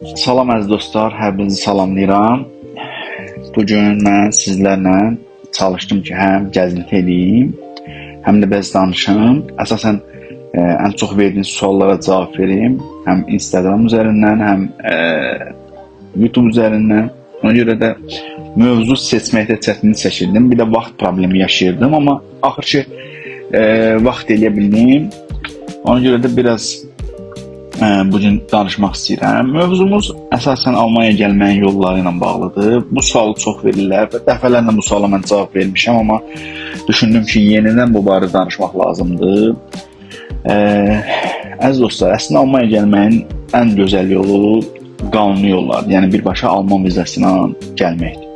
Salam əziz dostlar, hər birinizi salamlayıram. Bugün mən sizlərlə çalışdım ki, həm gəzinti edeyim, həm də bəzi danışım. Əsasən ən çox verdiyiniz suallara cavab vereyim. Həm Instagram üzərindən, həm YouTube üzərindən. Ona görə də mövzu seçməkdə çətinlik çəkirdim. Bir də vaxt problemi yaşayırdım, amma axır ki vaxt eləyə bildim. Ona görə də biraz bugün danışmaq istəyirəm. Mövzumuz əsasən Almanyaya gəlməyin yolları ilə bağlıdır. Bu sualı çox verirlər və dəfələrlə bu suala mən cavab vermişəm, amma düşündüm ki, yenidən bu barədə danışmaq lazımdır. Əziz dostlar, əslində Almanyaya gəlməyin ən gözəl yolu qanuni yollardır. Yəni birbaşa Alman vizası ilə gəlməkdir.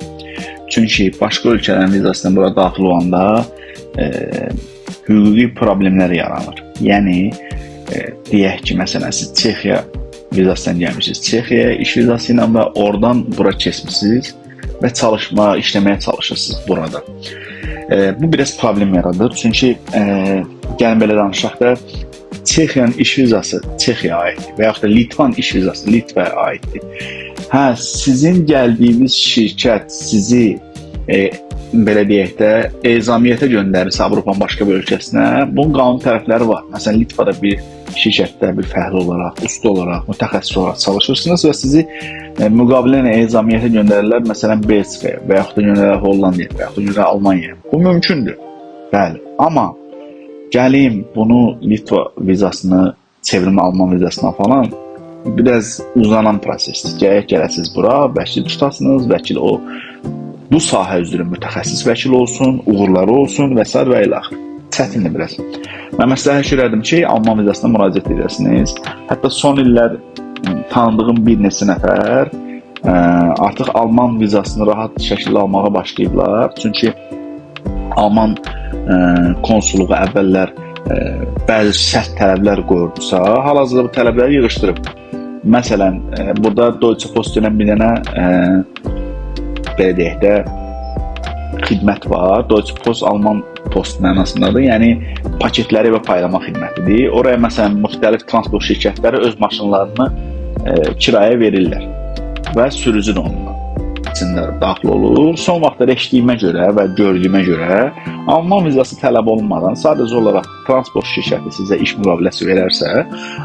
Çünki başqa ölkələrin vizası ilə bura daxil olanda hüquqi problemlər yaranır. Yəni deyək ki, məsələn, siz Çexiya vizasından gəlmişsiniz. Çexiyaya iş vizası ilə və oradan bura keçmişsiniz və işləməyə çalışırsınız burada. Bu biraz problem yaradır. Çünki gəlin belə danışaq da, Çexiyanın iş vizası Çexiyaya aiddir və yaxud da Litvanın iş vizası Litvaya aiddir. Sizin gəldiyiniz şirkət sizi belə deyək də, ezamiyyətə göndərirsə Avropanın başqa bir ölkəsinə, bunun qanun tərəfləri var. Məsələn, Litvada bir şirkətdə bir fəhli olaraq, usta olaraq, mütəxəssis olaraq çalışırsınız və sizi müqabilən ezamiyyətə göndərirlər, məsələn, Belçikaya və yaxud da göndərirlər Hollandiyaya və yaxud da göndərirlər Almaniyaya. Bu mümkündür, bəli. Amma gəlim bunu Litva vizasını çevirmə Alman vizasına falan biraz uzanan prosesdir. Gələsiniz bura, vəkil tutasınız, vəkil bu sahə üzrə mütəxəssis vəkil olsun, uğurları olsun və s. və ilə axır. Çətindir biraz. Mən məsləhət görərdim ki, Alman vizasına müraciət edəsiniz. Hətta son illər tanıdığım bir neçə nəfər artıq Alman vizasını rahat şəkildə almağa başlayıblar. Çünki Alman konsulluğu əvvəllər bəzi sərt tələblər qoyurdusa, hal-hazırda bu tələbləri yığışdırıb. Məsələn, burada Deutsche Post ilə bir dənə belə deyək də xidmət var. Deutsche Post Alman post mənasındadır. Yəni paketləri və paylama xidmətidir. Oraya məsələn müxtəlif transport şirkətləri öz maşınlarını kiraya verirlər və sürücü də onunla içində daxil olur. Son vaxtlarda eşitdiyimə görə və gördüyümə görə Alman vizası tələb olunmadan sadəcə olaraq transport şirkəti sizə iş müqaviləsi verərsə,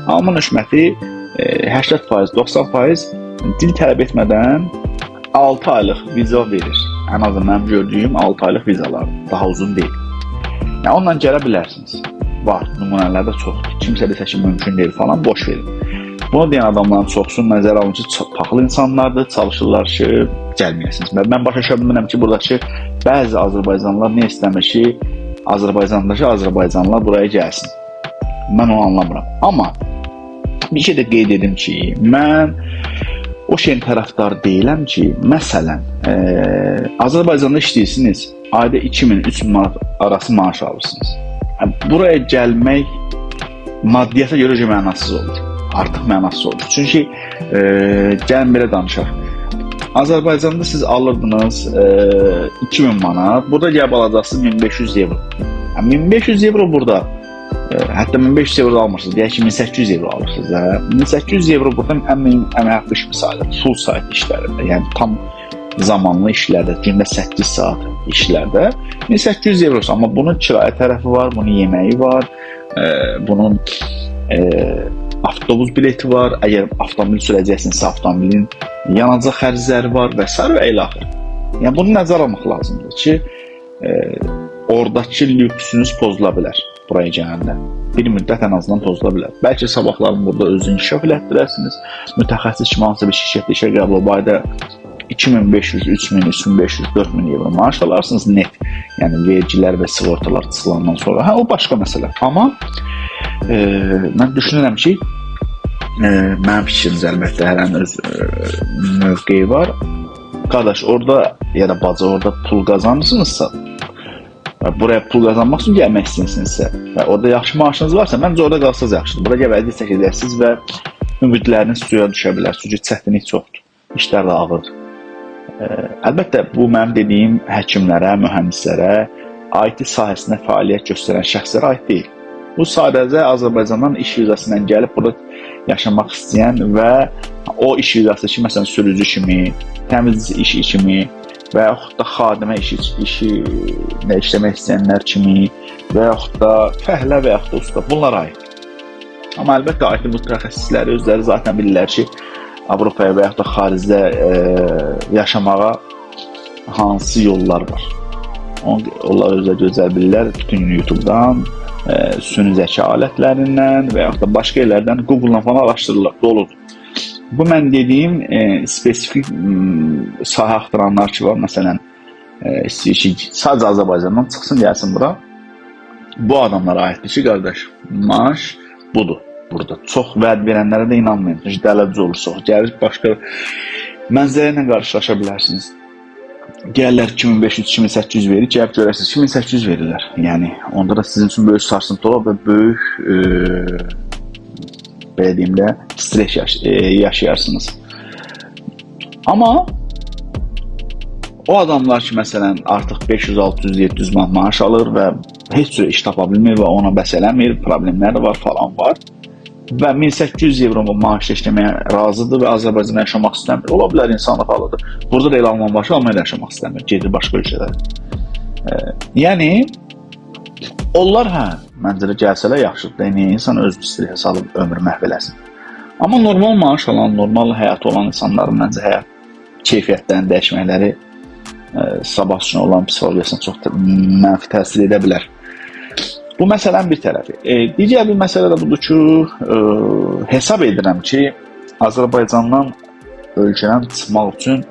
Alman hökuməti 80%, 90% dil tələb etmədən 6 aylıq viza verir. Ən azından mənim gördüyüm 6 aylıq vizalar, daha uzun deyil. Yəni, onunla gələ bilərsiniz. Var, nümunələrdə çoxdur. Kimsə desə ki, mümkün deyil falan, boş verin. Bunu deyən adamların çoxsun nəzərə alın ki, paxıl insanlardır, çalışırlar ki, gəlməyəsiniz. Mən başa bilmirəm ki, buradakı bəzi Azərbaycanlılar nə istəmir ki, Azərbaycanlılar buraya gəlsin. Mən onu anlamıram. Amma bir şey də qeyd edim ki, mən o şeyin tərəfdarı deyiləm ki, məsələn, Azərbaycanda işləyirsiniz, ayda 2000-3000 manat arası maaş alırsınız. Buraya gəlmək maddiyyata görə mənasız olur. Artıq mənasız olur. Çünki gəlin belə danışaq. Azərbaycanda siz alırdınız 2000 manat, burada gəlib alacaqsınız 1500 evro. 1500 evro burada. Hətta 1500 evro almırsınız, deyək ki, 1800 evro alırsınız. 1800 evro burada əmək haqqı iş misali, full sayt işlərində, yəni tam zamanlı işlərdə, gündə 8 saat işlərdə 1800 evrosu. Amma bunun kirayə tərəfi var, bunun yeməyi var, bunun avtobus bileti var, əgər avtomobil sürəcəksinizsə avtomobilin yanacaq xərcləri var və s. və ilə axır. Yəni bunu nəzərə almaq lazımdır ki, oradakı lüksünüz pozula bilər. Buraya gələndə bir müddət ən azından pozula bilər. Bəlkə sabahların burada özünü inkişaf elətdirərsiniz. Mütəxəssis kimi hansısa bir şirkətdə işə qəbul olub ayda 2500, 3000, 3500, 4000 evro maaş alarsınız net. Yəni vergilər və sığortalar çıxılandan sonra. O başqa məsələ. Amma mən düşünürəm ki, mənim fikrimiz əlbəttə hər öz mövqeyi var. Qardaş, orada ya da bacı orada pul qazanırsınızsa, buraya pul qazanmaq üçün gəlmək istəyirsinizsə və orada yaxşı maaşınız varsa, məncə orada qalsanız yaxşıdır. Bura gəbəyə desək edərsiniz və ümidləriniz suya düşə bilər. Çünki çətinlik çoxdur. İşlər də ağırdır. Əlbəttə, bu mənim dediyim həkimlərə, mühəndislərə, IT sahəsində fəaliyyət göstərən şəxslərə aid deyil. Bu sadəcə Azərbaycandan iş vizasıyla gəlib burada yaşamaq istəyən və o iş vizası ki, məsələn, sürücü kimi, təmizçi işi kimi və yaxud da xadimə işində işləmək istəyənlər kimi və yaxud da fəhlə və yaxud da usta, bunlara aid. Amma əlbəttə, IT mütəxəssisləri özləri zaten bilirlər ki, Avropaya və yaxud da xaricdə yaşamağa hansı yollar var. Onlar özləri gözəl bilirlər, bütün YouTube-dan, süni zəka alətlərindən və yaxud da başqa yerlərdən Google-dan falan araşdırırlar, doludur. Bu mən dediyim spesifik sahə axtaranlar ki var, məsələn, istəyir ki, sadəcə Azərbaycandan çıxsın, gəlsin bura. Bu adamlara aiddir ki, qardaş, maaş budur burada. Çox vəd verənlərə də inanmayın. Çünki dələdüz olursa, gəlir başqa mənzərə ilə qarşılaşa bilərsiniz. Gəlirlər 2500-2800 verir, gəlib görərsiniz 2800 verirlər. Yəni, onda da sizin üçün böyük sarsıntı olar və böyük belə deyim də, stres yaşayarsınız. Amma o adamlar ki, məsələn, artıq 500, 600, 700 manat maaş alır və heç cür iş tapa bilmir və ona bəs eləmir, problemləri var falan var və 1800 euro maaşla işləməyə razıdır və Azərbaycanda yaşamaq istəmir. Ola bilər, insanlıq halıdır. Burada da elə Alman başı Almanya'da yaşamaq istəmir, gedir başqa ölkələrə. Yəni, onlar məncə gəlsələr yaxşıdır. Niyə insan öz stresə salıb ömrü məhv eləsin? Amma normal maaş alan, normal həyat olan insanların məncə həyat keyfiyyətlərini dəyişməkləri sabah üçün olan psixologiyasına çox mənfi təsir edə bilər. Bu məsələnin bir tərəfi. Digər bir məsələ də budur ki, hesab edirəm ki, Azərbaycandan ölkədən çıxmaq üçün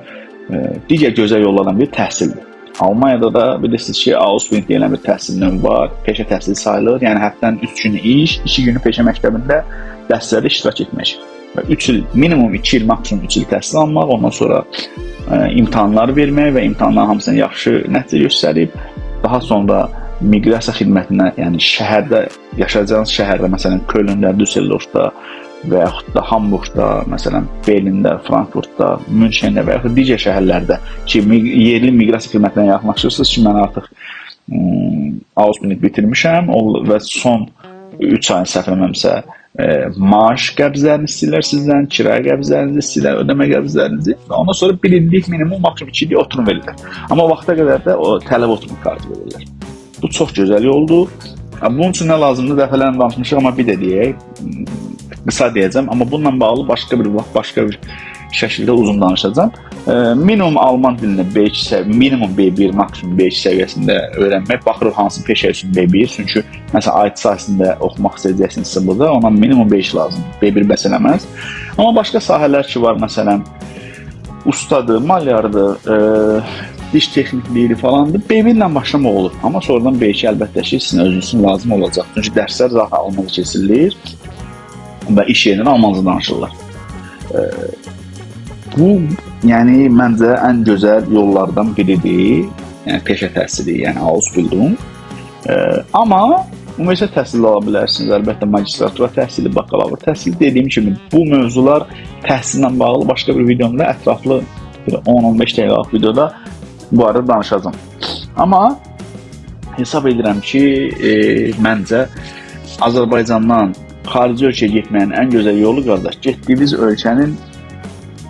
digər gözəl yollardan biri təhsildir. Almanyada da bilirsiniz ki, Ausbildung deyilən bir təhsil növü var, peşə təhsili sayılır. Yəni həftənin 3 günü iş, 2 günü peşə məktəbində dərslərdə iştirak etmək. Və 3 il, minimum 2 il, maksimum 3 il təhsil almaq, ondan sonra imtahanlar vermək və imtahanların hamısını yaxşı nəticə göstərib, daha sonra miqrasiya xidmətinə, yəni şəhərdə, yaşayacağınız şəhərdə, məsələn, Kölndə, Düsseldorfda və yaxud da Hamburgda, məsələn, Berlində, Frankfurtda, Münşendə və yaxud digər şəhərlərdə ki, yerli miqrasiya xidmətinə yaxınlaşırsınız ki, mən artıq Ausbildung bitirmişəm və son 3 ayın səhv eləməmsə maaş qəbzlərini istəyirlər sizdən, kirayə qəbzlərinizi istəyirlər, ödəmə qəbzlərinizi və ondan sonra 1 illik minimum, maksimum 2 illik oturum verirlər. Amma vaxta qədər də o tələb oturum kartı verirlər. Bu çox gözəl yoldur. Bunun üçün nə lazımdır? Dəfələrlə danışmışıq, amma bir də deyək, qısa deyəcəm, amma bununla bağlı başqa bir vaxt, başqa bir şəkildə uzun danışacağım. Minimum Alman dilini B2, minimum B1, maksimum B2 səviyyəsində öyrənmək, baxırıq hansı peşə üçün B1, çünki məsələn IT sahəsində oxumaq istəyəcəksinizsə burada, ona minimum B2 lazımdır, B1 bəs eləməz. Amma başqa sahələr ki var, məsələn, ustadır, malyardır, diş texnikliyi falandır, B1 ilə başlamaq olur. Amma sonradan B2 əlbəttə ki, sizin özünüzün lazım olacaq. Çünki dərslər zaten Almanca keçirilir və iş yerində Almanca danışırlar. Bu, yəni, məncə ən gözəl yollardan biridir. Yəni, peşə təhsili, yəni Ausbildung. Amma ümumiyyətlə təhsil ala bilərsiniz. Əlbəttə, magistratura təhsili, bakalavr təhsili. Dediyim kimi, bu mövzular təhsillə bağlı başqa bir videomda ətraflı 10-15 dəqiqəlik videoda bu arada danışacağım. Amma hesab edirəm ki, məncə Azərbaycandan xarici ölkəyə getməyin ən gözəl yolu, qardaş, getdiyiniz ölkənin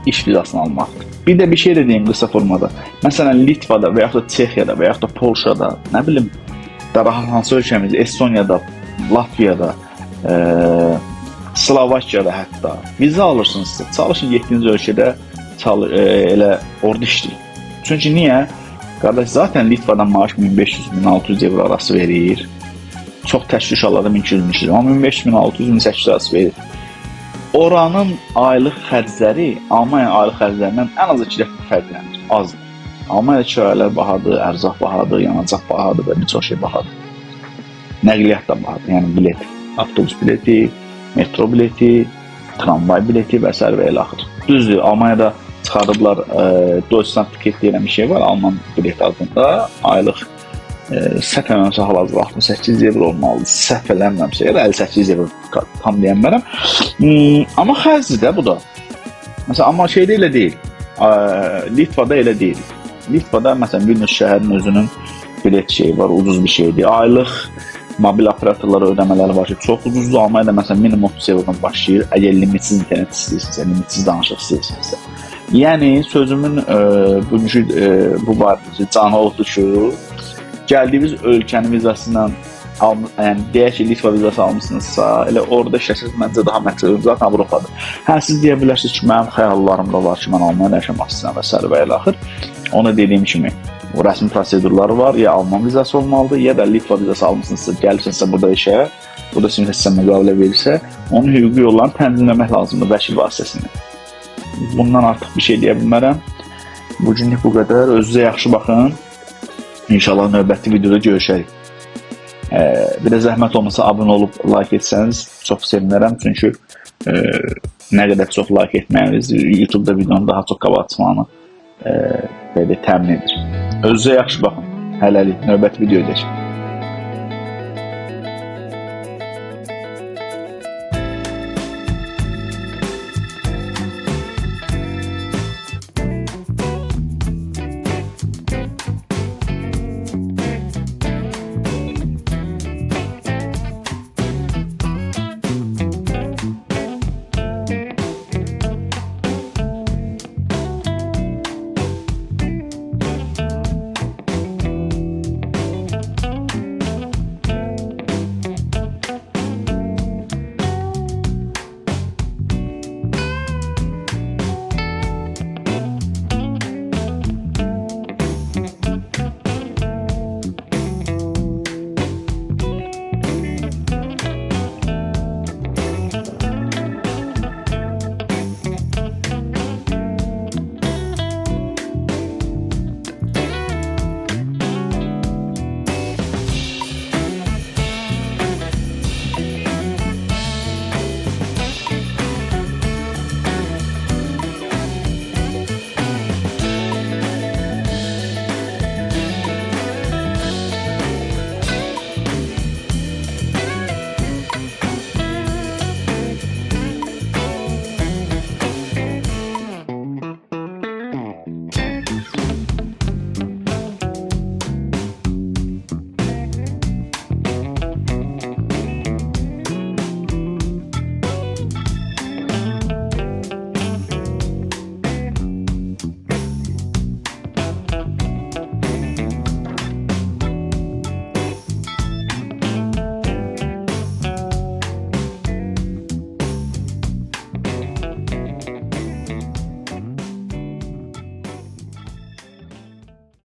iş vizasını almaqdır. Bir də bir şey də deyim qısa formada. Məsələn, Litvada və yaxud da Çexiyada və yaxud da Polşada, nə bilim, daha hansı ölkəmiz, Estonyada, Latviyada, Slovakiyada hətta viza alırsınızsa, çalışın getdiyiniz ölkədə elə orada işləyin. Çünki niyə? Qardaş, zaten Litvadan maaş 1500-1600 euro arası verir. Çox təşviş aladı 1200-1300, amma 1500-1600-1800 arası verir. Oranın aylıq xərcləri Almanya aylıq xərclərindən ən az 2 dəfə fərqlənir, azdır. Almanyada kirayələr bahadır, ərzaq bahadır, yanacaq bahadır və bir çox şey bahadır. Nəqliyyat da bahadır, yəni bilet, avtobus bileti, metro bileti, tramvay bileti və s. və elə axır. Düzdür, Almanyada çıxardıblar Deutschland tiket deyilən bir şey var, Alman bilet adında aylıq səhv eləməmsə hal-hazırda 68 euro olmalıdır, səhv eləməmsə ya da 58 euro tam deyənmərəm. Amma xərcdir də bu da. Məsələn, amma şeydə elə deyil, Litvada elə deyil. Litvada məsələn Vilnius şəhərinin özünün bilet şeyi var, ucuz bir şeydir. Aylıq mobil operatorlara ödəmələri var ki, çox ucuzdur. Almanyada məsələn minimum 30 eurodan başlayır. Əgər limitsiz internet istəyirsinizsə, limitsiz danışıq istəyirsinizsə. Yəni sözümün bu barədə canı oldu ki, gəldiyiniz ölkənin vizası ilə yəni deyək ki, Litva vizası almışsınızsa, elə orada işləsəniz məncə daha məqsədli zaten Avropadır. Hə, siz deyə bilərsiniz ki, mənim xəyallarımda var ki, mən Almaniyada yaşamaq istəyirəm və s. və ilə axır. Ona dediyim kimi, o rəsmi prosedurları var, ya Alman vizası olmalıdır, ya da Litva vizası almışsınızsa, gəlirsinizsə burada işə, burada sizə müqavilə verirsə, onun hüquqi yollarını tənzimləmək lazımdır vəkil vasitəsilə. Bundan artıq bir şey deyə bilmərəm. Bugünlük bu qədər. Özünüzə yaxşı baxın. İnşallah növbəti videoda görüşərik. Bir də zəhmət olmasa abunə olub like etsəniz çox sevinərəm. Çünki nə qədər çox like etməyiniz YouTube-da videonun daha çox qabağa çıxmağını təmin edir. Özünüzə yaxşı baxın. Hələlik növbəti videoda görüşək.